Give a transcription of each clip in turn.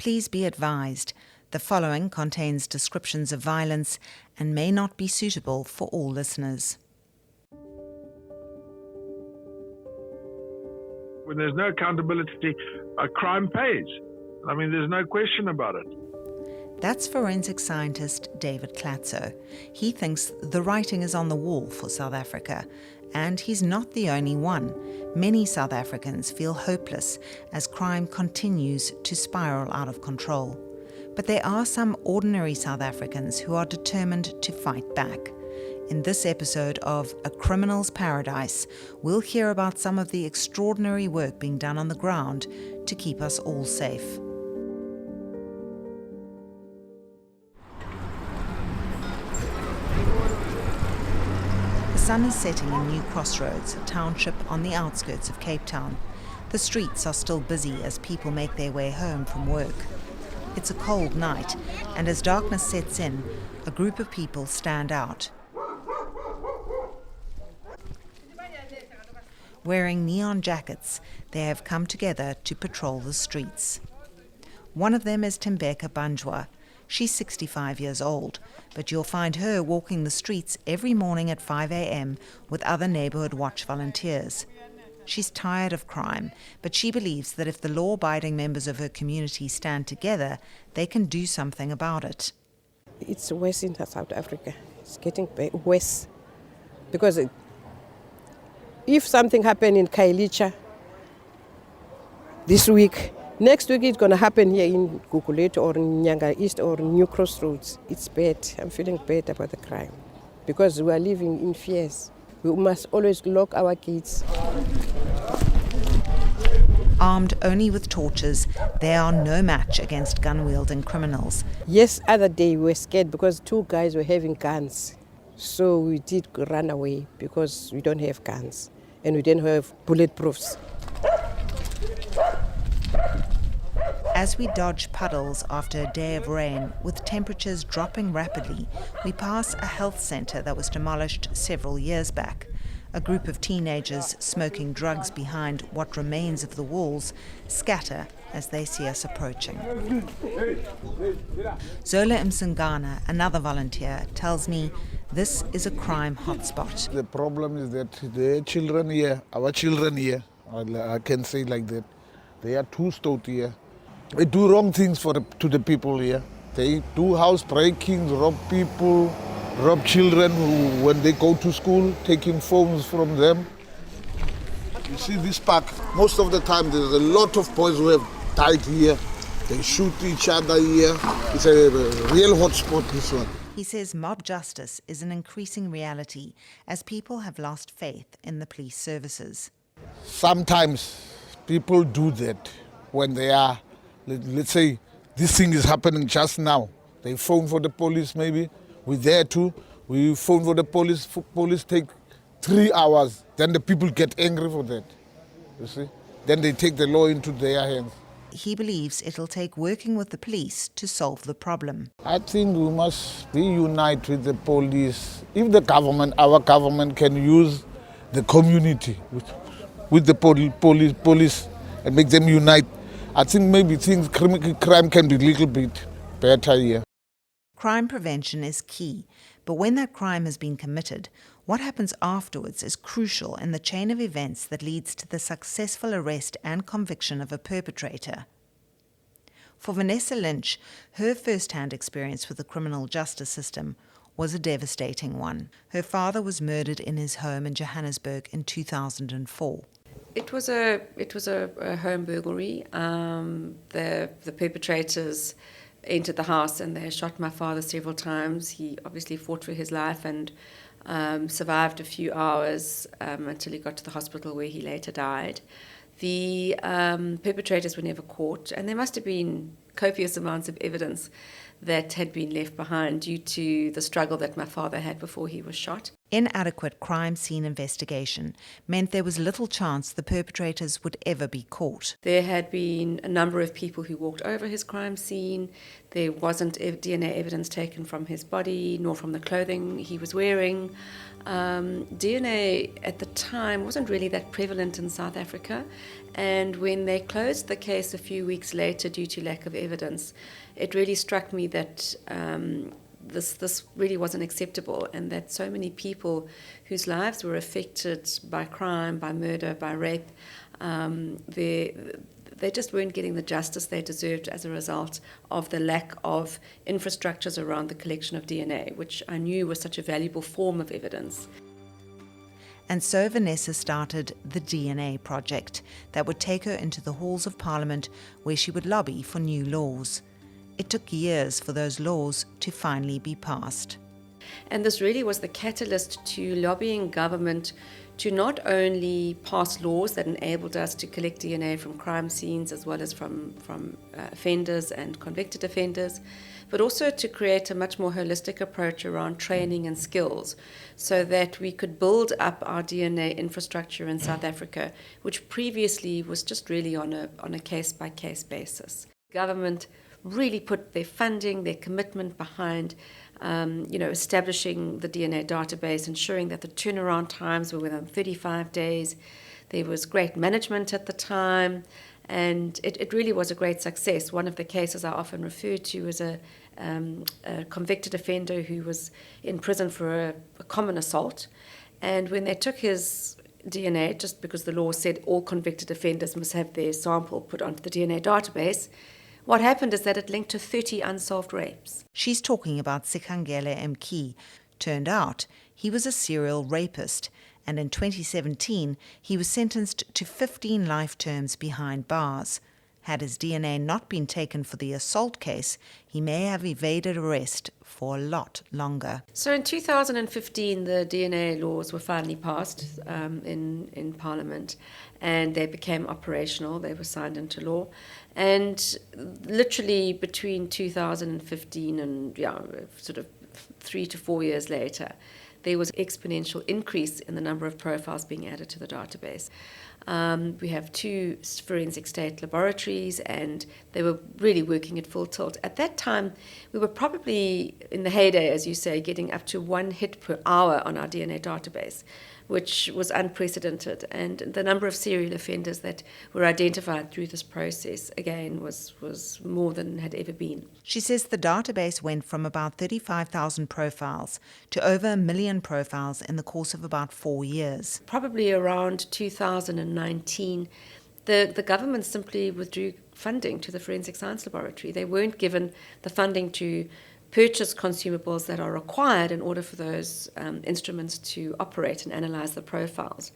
Please be advised, the following contains descriptions of violence and may not be suitable for all listeners. When there's no accountability, a crime pays. I mean, there's no question about it. That's forensic scientist David Klatzo. He thinks the writing is on the wall for South Africa, and he's not the only one. Many South Africans feel hopeless as crime continues to spiral out of control. But there are some ordinary South Africans who are determined to fight back. In this episode of A Criminal's Paradise, we'll hear about some of the extraordinary work being done on the ground to keep us all safe. The sun is setting in New Crossroads, a township on the outskirts of Cape Town. The streets are still busy as people make their way home from work. It's a cold night, and as darkness sets in, a group of people stand out. Wearing neon jackets, they have come together to patrol the streets. One of them is Tembeka Banjwa. She's 65 years old, but you'll find her walking the streets every morning at 5 a.m. with other neighborhood watch volunteers. She's tired of crime, but she believes that if the law-abiding members of her community stand together, they can do something about it. It's worse in South Africa. It's getting worse. Because if something happened in Khayelitsha this week, next week it's going to happen here in Gugulethu or in Nyanga East or New Crossroads. It's bad. I'm feeling bad about the crime because we are living in fears. We must always lock our gates. Armed only with torches, they are no match against gun-wielding criminals. Yes, other day we were scared because two guys were having guns. So we did run away because we don't have guns and we didn't have bulletproofs. As we dodge puddles after a day of rain, with temperatures dropping rapidly, we pass a health centre that was demolished several years back. A group of teenagers smoking drugs behind what remains of the walls scatter as they see us approaching. Zola Msingana, another volunteer, tells me this is a crime hotspot. The problem is that the children here, our children here, I can say like that, they are too stout here. They do wrong things to the people here. They do house breakings, rob people, rob children who, when they go to school, taking phones from them. You see this park, most of the time there's a lot of boys who have died here. They shoot each other here. It's a real hotspot, this one. He says mob justice is an increasing reality as people have lost faith in the police services. Sometimes people do that when they are, let's say, this thing is happening just now. They phone for the police maybe. We're there too. We phone for the police. Police take 3 hours. Then the people get angry for that. You see? Then they take the law into their hands. He believes it'll take working with the police to solve the problem. I think we must be united with the police. If the government, our government, can use the community with the police and make them unite, I think maybe crime can be a little bit better here. Crime prevention is key, but when that crime has been committed, what happens afterwards is crucial in the chain of events that leads to the successful arrest and conviction of a perpetrator. For Vanessa Lynch, her first-hand experience with the criminal justice system was a devastating one. Her father was murdered in his home in Johannesburg in 2004. It was a home burglary. The perpetrators entered the house and they shot my father several times. He obviously fought for his life and survived a few hours until he got to the hospital where he later died. The perpetrators were never caught, and there must have been copious amounts of evidence that had been left behind due to the struggle that my father had before he was shot. Inadequate crime scene investigation meant there was little chance the perpetrators would ever be caught. There had been a number of people who walked over his crime scene. There wasn't DNA evidence taken from his body, nor from the clothing he was wearing. DNA at the time wasn't really that prevalent in South Africa, and when they closed the case a few weeks later due to lack of evidence, it really struck me that this really wasn't acceptable, and that so many people whose lives were affected by crime, by murder, by rape, they just weren't getting the justice they deserved as a result of the lack of infrastructures around the collection of DNA, which I knew was such a valuable form of evidence. And so Vanessa started the DNA Project that would take her into the halls of Parliament, where she would lobby for new laws. It took years for those laws to finally be passed. And this really was the catalyst to lobbying government to not only pass laws that enabled us to collect DNA from crime scenes as well as from offenders and convicted offenders, but also to create a much more holistic approach around training and skills so that we could build up our DNA infrastructure in South Africa, which previously was just really on a case-by-case basis. Government really put their funding, their commitment behind establishing the DNA database, ensuring that the turnaround times were within 35 days. There was great management at the time, and it really was a great success. One of the cases I often refer to is a convicted offender who was in prison for a common assault, and when they took his DNA, just because the law said all convicted offenders must have their sample put onto the DNA database, what happened is that it linked to 30 unsolved rapes. She's talking about Sikangele Mki. Turned out he was a serial rapist, and in 2017 he was sentenced to 15 life terms behind bars. Had his DNA not been taken for the assault case, he may have evaded arrest for a lot longer. So in 2015, the DNA laws were finally passed in Parliament, and they became operational. They were signed into law. And literally between 2015 and sort of 3 to 4 years later, there was an exponential increase in the number of profiles being added to the database. We have 2 forensic state laboratories, and they were really working at full tilt. At that time, we were probably, in the heyday, as you say, getting up to 1 hit per hour on our DNA database, which was unprecedented. And the number of serial offenders that were identified through this process, again, was more than had ever been. She says the database went from about 35,000 profiles to over 1 million profiles in the course of about 4 years. Probably around 2019, the government simply withdrew funding to the Forensic Science Laboratory. They weren't given the funding to purchase consumables that are required in order for those instruments to operate and analyze the profiles.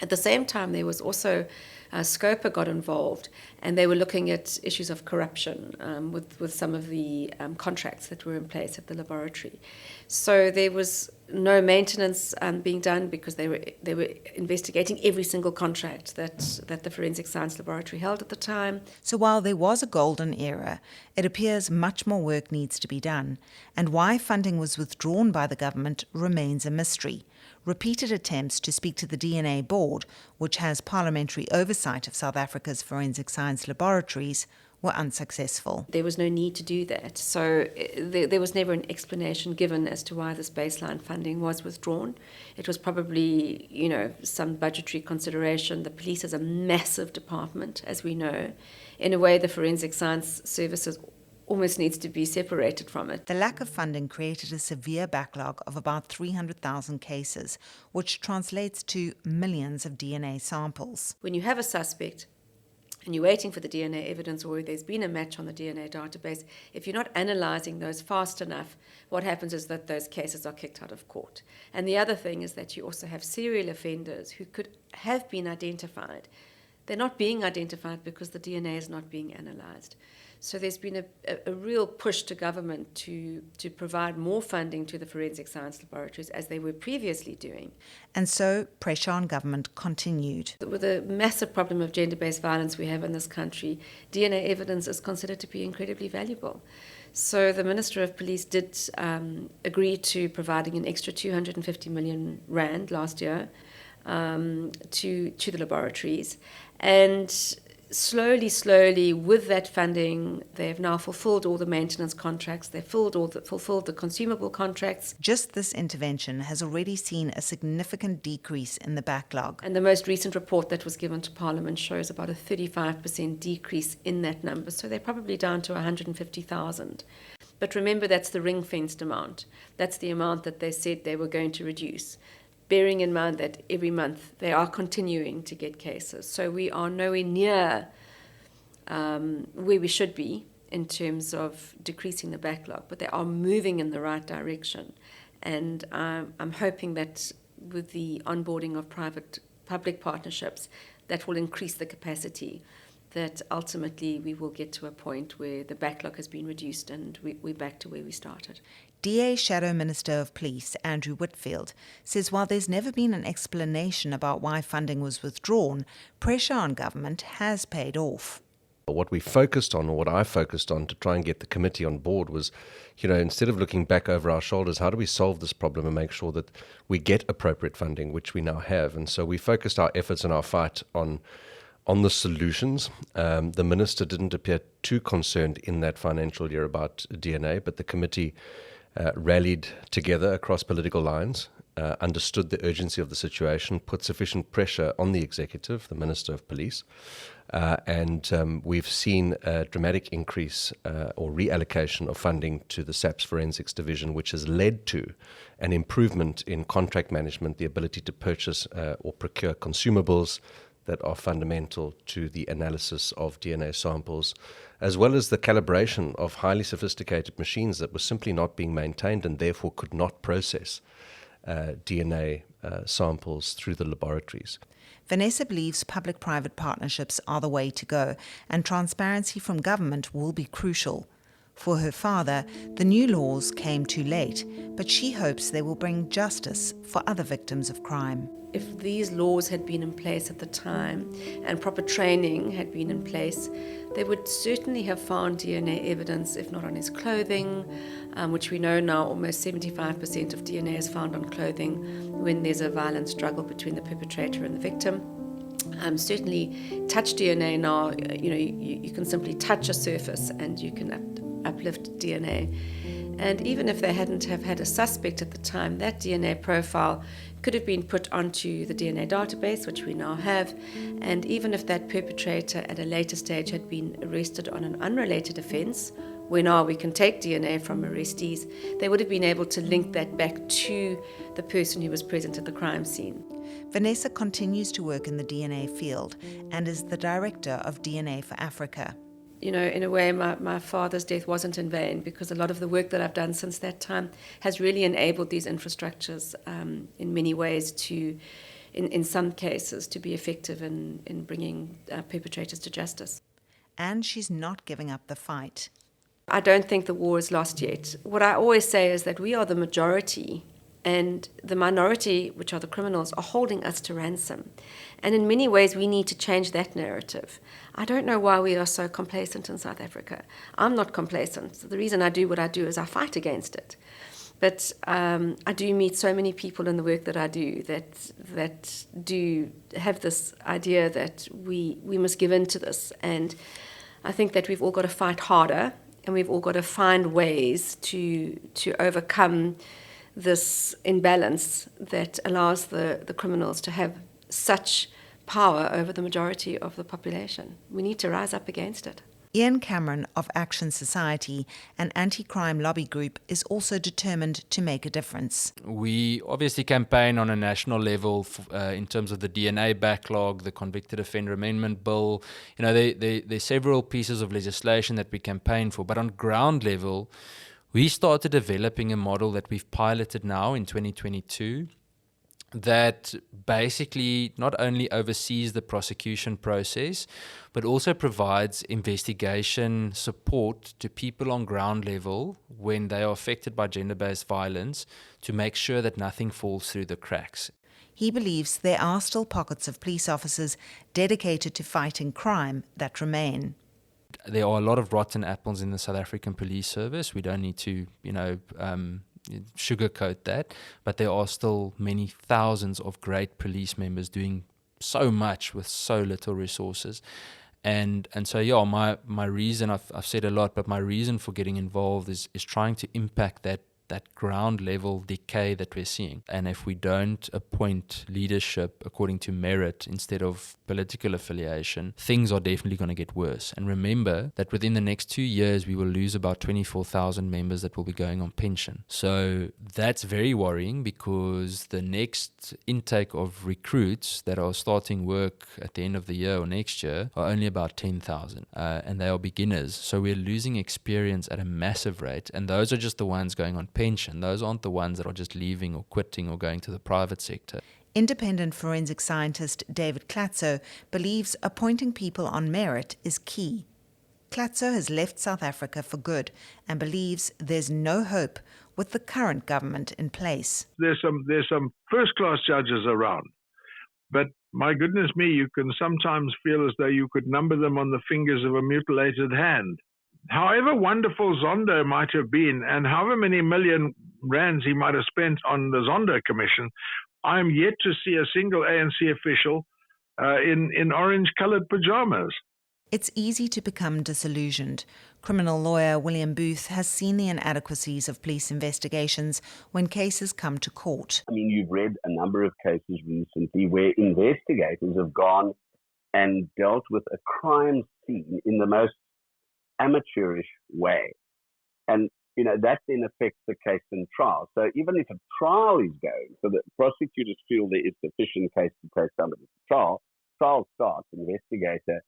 At the same time, there was also Scopa got involved, and they were looking at issues of corruption with some of the contracts that were in place at the laboratory. So there was no maintenance being done because they were investigating every single contract that the Forensic Science Laboratory held at the time. So while there was a golden era, it appears much more work needs to be done, and why funding was withdrawn by the government remains a mystery. Repeated attempts to speak to the DNA Board, which has parliamentary oversight of South Africa's forensic science laboratories, were unsuccessful. There was no need to do that. So there was never an explanation given as to why this baseline funding was withdrawn. It was probably, some budgetary consideration. The police is a massive department, as we know. In a way, the forensic science services almost needs to be separated from it. The lack of funding created a severe backlog of about 300,000 cases, which translates to millions of DNA samples. When you have a suspect and you're waiting for the DNA evidence, or there's been a match on the DNA database, if you're not analysing those fast enough, what happens is that those cases are kicked out of court. And the other thing is that you also have serial offenders who could have been identified they're not being identified because the DNA is not being analysed. So there's been a real push to government to provide more funding to the forensic science laboratories as they were previously doing. And so pressure on government continued. With the massive problem of gender-based violence we have in this country, DNA evidence is considered to be incredibly valuable. So the Minister of Police did agree to providing an extra 250 million rand last year to the laboratories. And slowly, with that funding, they've now fulfilled all the maintenance contracts, they've fulfilled the consumable contracts. Just this intervention has already seen a significant decrease in the backlog. And the most recent report that was given to Parliament shows about a 35% decrease in that number. So they're probably down to 150,000. But remember, that's the ring-fenced amount. That's the amount that they said they were going to reduce, bearing in mind that every month they are continuing to get cases. So we are nowhere near where we should be in terms of decreasing the backlog, but they are moving in the right direction. And I'm hoping that with the onboarding of private-public partnerships, that will increase the capacity, that ultimately we will get to a point where the backlog has been reduced and we're back to where we started. DA Shadow Minister of Police, Andrew Whitfield, says while there's never been an explanation about why funding was withdrawn, pressure on government has paid off. What we focused on, or what I focused on to try and get the committee on board was, instead of looking back over our shoulders, how do we solve this problem and make sure that we get appropriate funding, which we now have? And so we focused our efforts and our fight on the solutions. The minister didn't appear too concerned in that financial year about DNA, but the committee rallied together across political lines, understood the urgency of the situation, put sufficient pressure on the executive, the Minister of Police, and we've seen a dramatic increase or reallocation of funding to the SAPS Forensics Division, which has led to an improvement in contract management, the ability to purchase or procure consumables that are fundamental to the analysis of DNA samples, as well as the calibration of highly sophisticated machines that were simply not being maintained and therefore could not process DNA samples through the laboratories. Vanessa believes public-private partnerships are the way to go, and transparency from government will be crucial. For her father, the new laws came too late, but she hopes they will bring justice for other victims of crime. If these laws had been in place at the time and proper training had been in place, they would certainly have found DNA evidence, if not on his clothing, which we know now almost 75% of DNA is found on clothing when there's a violent struggle between the perpetrator and the victim. Certainly touch DNA now, you can simply touch a surface and you can uplift DNA. And even if they hadn't have had a suspect at the time, that DNA profile could have been put onto the DNA database, which we now have. And even if that perpetrator at a later stage had been arrested on an unrelated offence, where now we can take DNA from arrestees, they would have been able to link that back to the person who was present at the crime scene. Vanessa continues to work in the DNA field and is the director of DNA for Africa. In a way, my father's death wasn't in vain, because a lot of the work that I've done since that time has really enabled these infrastructures in many ways to, in some cases, to be effective in bringing perpetrators to justice. And she's not giving up the fight. I don't think the war is lost yet. What I always say is that we are the majority, and the minority, which are the criminals, are holding us to ransom. And in many ways, we need to change that narrative. I don't know why we are so complacent in South Africa. I'm not complacent. The reason I do what I do is I fight against it. But I do meet so many people in the work that I do that do have this idea that we must give in to this. And I think that we've all got to fight harder, and we've all got to find ways to overcome this imbalance that allows the criminals to have such power over the majority of the population. We need to rise up against it. Ian Cameron of Action Society, an anti-crime lobby group, is also determined to make a difference. We obviously campaign on a national level in terms of the DNA backlog, the Convicted Offender Amendment Bill. There's several pieces of legislation that we campaign for, but on ground level, we started developing a model that we've piloted now in 2022, that basically not only oversees the prosecution process, but also provides investigation support to people on ground level when they are affected by gender-based violence to make sure that nothing falls through the cracks. He believes there are still pockets of police officers dedicated to fighting crime that remain. There are a lot of rotten apples in the South African police service. We don't need to, sugarcoat that, but there are still many thousands of great police members doing so much with so little resources. And so, yeah, my reason, I've said a lot, but my reason for getting involved is trying to impact that ground level decay that we're seeing. And if we don't appoint leadership according to merit instead of political affiliation, things are definitely going to get worse. And remember that within the next 2 years, we will lose about 24,000 members that will be going on pension. So that's very worrying, because the next intake of recruits that are starting work at the end of the year or next year are only about 10,000, and they are beginners. So we're losing experience at a massive rate, and those are just the ones going on pension. Those aren't the ones that are just leaving or quitting or going to the private sector. Independent forensic scientist David Klatzo believes appointing people on merit is key. Klatzo has left South Africa for good and believes there's no hope with the current government in place. There's some first-class judges around, but my goodness me, you can sometimes feel as though you could number them on the fingers of a mutilated hand. However wonderful Zondo might have been, and however many million rands he might have spent on the Zondo Commission, I am yet to see a single ANC official in orange-coloured pajamas. It's easy to become disillusioned. Criminal lawyer William Booth has seen the inadequacies of police investigations when cases come to court. I mean, you've read a number of cases recently where investigators have gone and dealt with a crime scene in the most amateurish way. And, that then affects the case in trial. So even if a trial is going, so that prosecutors feel there is sufficient case to take somebody to trial starts, investigator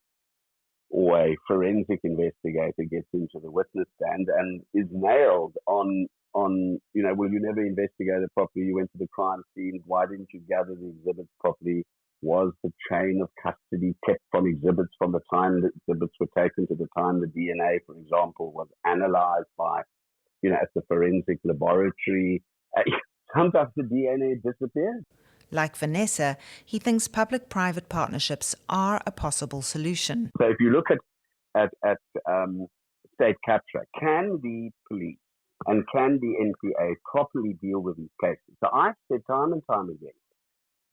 or a forensic investigator gets into the witness stand and is nailed on well, you never investigated properly, you went to the crime scene, why didn't you gather the exhibits properly? Was the chain of custody kept from exhibits from the time the exhibits were taken to the time the DNA, for example, was analyzed by, at the forensic laboratory? Sometimes the DNA disappears. Like Vanessa, he thinks public-private partnerships are a possible solution. So if you look at state capture, can the police and can the NPA properly deal with these cases? So I've said time and time again,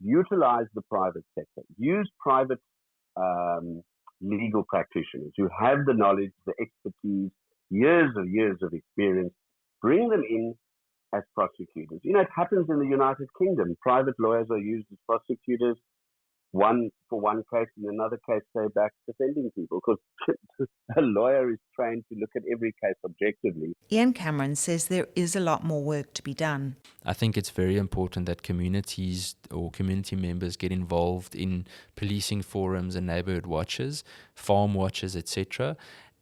utilize the private sector, use private legal practitioners who have the knowledge, the expertise, years of experience, bring them in as prosecutors. It happens in the United Kingdom. Private lawyers are used as prosecutors, one for one case, in another case they're back defending people, because a lawyer is trained to look at every case objectively. Ian Cameron says there is a lot more work to be done. I think it's very important that communities or community members get involved in policing forums and neighborhood watches, farm watches, etc.,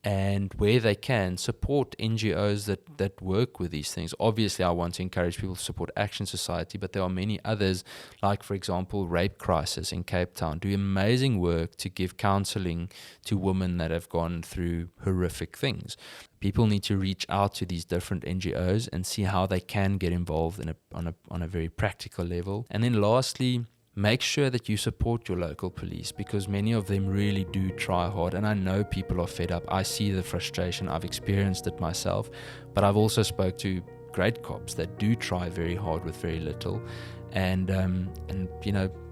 and where they can, support NGOs that work with these things. Obviously, I want to encourage people to support Action Society, but there are many others, like, for example, Rape Crisis in Cape Town, do amazing work to give counseling to women that have gone through horrific things. People need to reach out to these different NGOs and see how they can get involved on a very practical level. And then lastly, make sure that you support your local police, because many of them really do try hard. And I know people are fed up. I see the frustration. I've experienced it myself. But I've also spoke to great cops that do try very hard with very little. And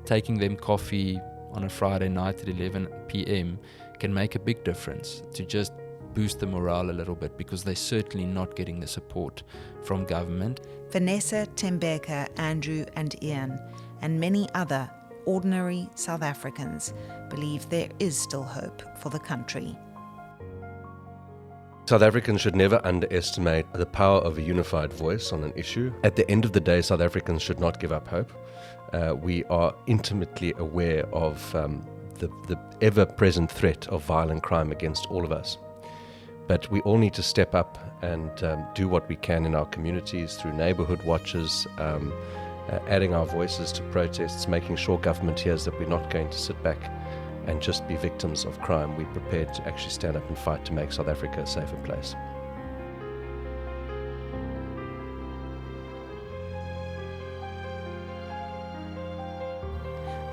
taking them coffee on a Friday night at 11 p.m. can make a big difference to just boost the morale a little bit, because they're certainly not getting the support from government. Vanessa, Tembeka, Andrew and Ian, and many other ordinary South Africans believe there is still hope for the country. South Africans should never underestimate the power of a unified voice on an issue. At the end of the day, South Africans should not give up hope. We are intimately aware of the ever-present threat of violent crime against all of us. But we all need to step up and do what we can in our communities through neighborhood watches, adding our voices to protests, making sure government hears that we're not going to sit back and just be victims of crime. We're prepared to actually stand up and fight to make South Africa a safer place.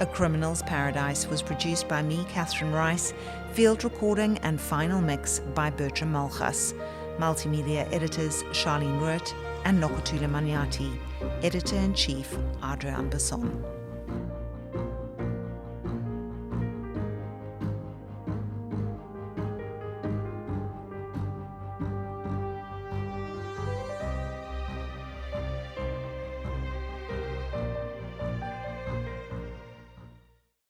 A Criminal's Paradise was produced by me, Catherine Rice, field recording and final mix by Bertram Malchus, multimedia editors Charlene Roert and Nokutula Maniati, editor-in-chief Adrian Basson.